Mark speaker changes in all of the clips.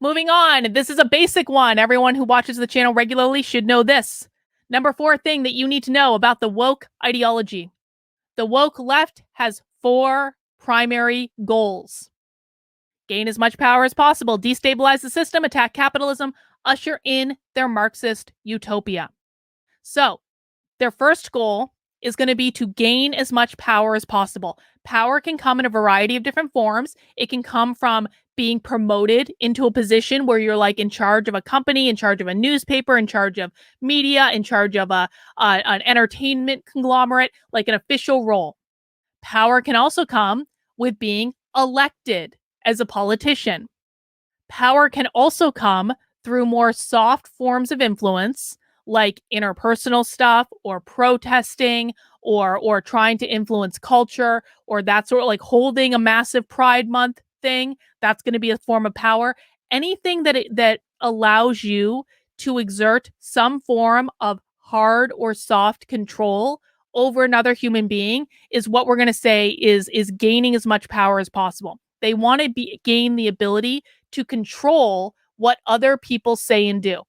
Speaker 1: Moving on. This is a basic one. Everyone who watches the channel regularly should know this. Number 4 thing that you need to know about the woke ideology. The woke left has 4 primary goals. Gain as much power as possible, destabilize the system, attack capitalism, usher in their Marxist utopia. So, their first goal is going to be to gain as much power as possible. Power can come in a variety of different forms. It can come from being promoted into a position where you're like in charge of a company, in charge of a newspaper, in charge of media, in charge of an entertainment conglomerate, like an official role. Power can also come with being elected as a politician. Power can also come through more soft forms of influence, like interpersonal stuff or protesting or trying to influence culture, or that sort of like holding a massive Pride Month thing. That's going to be a form of power. Anything that allows you to exert some form of hard or soft control over another human being is what we're going to say is gaining as much power as possible. They want to gain the ability to control what other people say and do.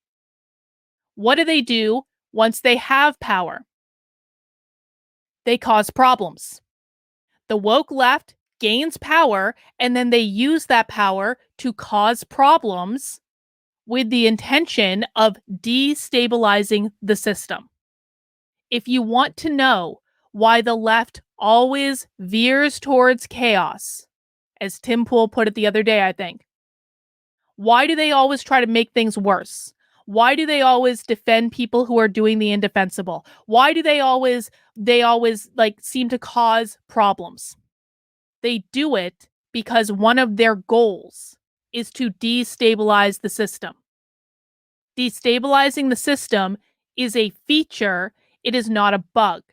Speaker 1: What do they do once they have power? They cause problems. The woke left gains power, and then they use that power to cause problems with the intention of destabilizing the system. If you want to know why the left always veers towards chaos, as Tim Pool put it the other day, I think, why do they always try to make things worse? Why do they always defend people who are doing the indefensible? Why do they always like seem to cause problems? They do it because one of their goals is to destabilize the system. Destabilizing the system is a feature, it is not a bug.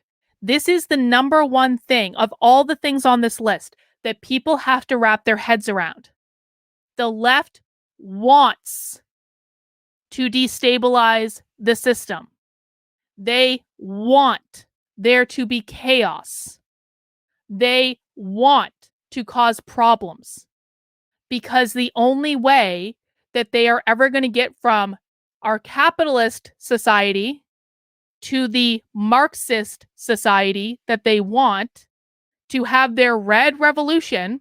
Speaker 1: This is the number one thing of all the things on this list that people have to wrap their heads around. The left wants to destabilize the system. They want there to be chaos. They want to cause problems, because the only way that they are ever going to get from our capitalist society to the Marxist society that they want to have their red revolution,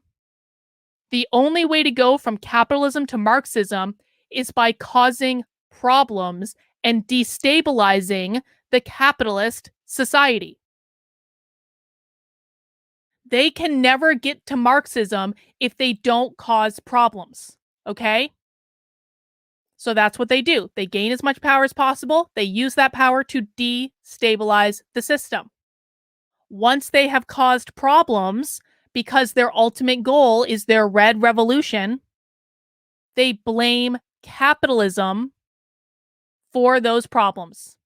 Speaker 1: the only way to go from capitalism to Marxism is by causing problems and destabilizing the capitalist society. They can never get to Marxism if they don't cause problems, okay? So that's what they do. They gain as much power as possible. They use that power to destabilize the system. Once they have caused problems, because their ultimate goal is their red revolution, they blame capitalism for those problems.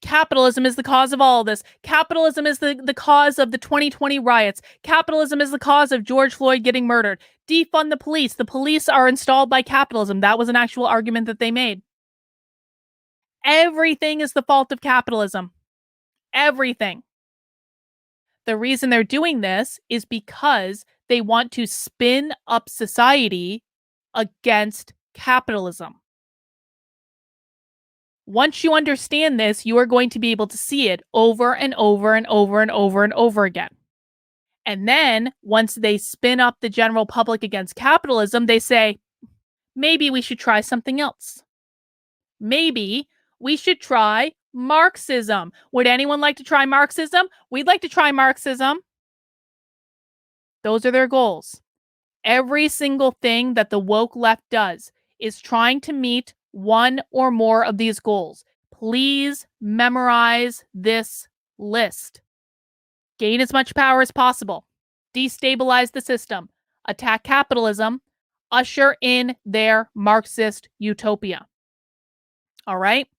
Speaker 1: Capitalism is the cause of all of this. Capitalism is the cause of the 2020 riots. Capitalism is the cause of George Floyd getting murdered. Defund the police. The police are installed by capitalism. That was an actual argument that they made. Everything is the fault of capitalism. Everything. The reason they're doing this is because they want to spin up society against capitalism. Once you understand this, you are going to be able to see it over and over and over and over and over again. And then once they spin up the general public against capitalism, they say, maybe we should try something else. Maybe we should try Marxism. Would anyone like to try Marxism? We'd like to try Marxism. Those are their goals. Every single thing that the woke left does is trying to meet one or more of these goals. Please memorize this list. Gain as much power as possible. Destabilize the system. Attack capitalism. Usher in their Marxist utopia. All right?